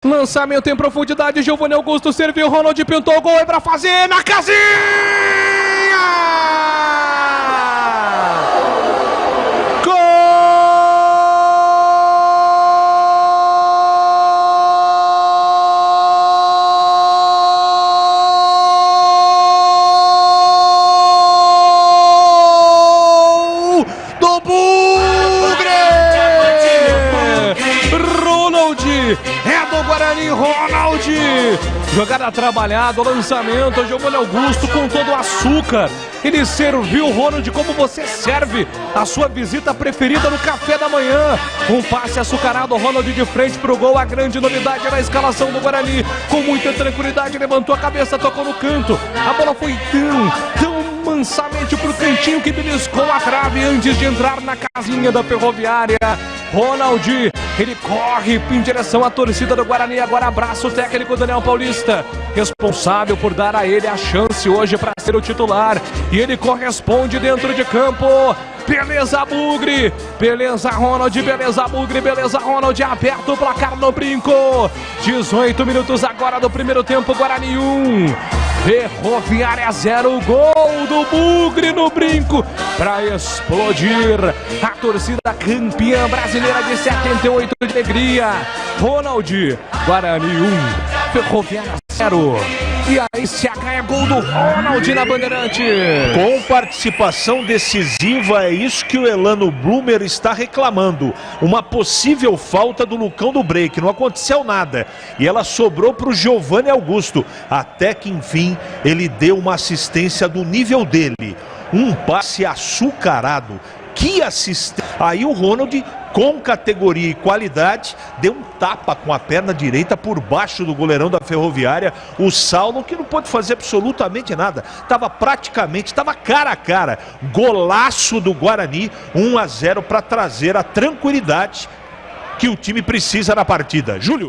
Lançamento em profundidade, Giovanni Augusto serviu, Ronald pintou o gol, é pra fazer na casinha! É do Guarani, Ronald! Jogada trabalhada, lançamento, Giovanni Augusto com todo o açúcar. Ele serviu o Ronald como você serve a sua visita preferida no café da manhã. Um passe açucarado, Ronald de frente pro gol. A grande novidade era a escalação do Guarani. Com muita tranquilidade, levantou a cabeça, tocou no canto. A bola foi tão mansamente pro cantinho que beliscou a trave antes de entrar na casinha da Ferroviária. Ronald, ele corre em direção à torcida do Guarani. Agora abraça o técnico Daniel Paulista, responsável por dar a ele a chance hoje para ser o titular. E ele corresponde dentro de campo. Beleza, Bugre! Beleza, Ronald! Beleza, Bugre! Beleza, Ronald! Aberto o placar no brinco. 18 minutos agora do primeiro tempo. Guarani 1. Ferroviária 0, gol do Bugre no brinco para explodir a torcida campeã brasileira de 78 de alegria. Ronald, Guarani 1, Ferroviária 0. E aí, CH é gol do Ronald na Bandeirante. Com participação decisiva, é isso que o Elano Blumer está reclamando. Uma possível falta do Lucão do Break. Não aconteceu nada. E ela sobrou para o Giovanni Augusto. Até que, enfim, ele deu uma assistência do nível dele. Um passe açucarado. Que assistência! Aí o Ronald, com categoria e qualidade, deu um tapa com a perna direita por baixo do goleirão da Ferroviária. O Saulo, que não pôde fazer absolutamente nada. Estava cara a cara. Golaço do Guarani, 1-0 para trazer a tranquilidade que o time precisa na partida. Júlio.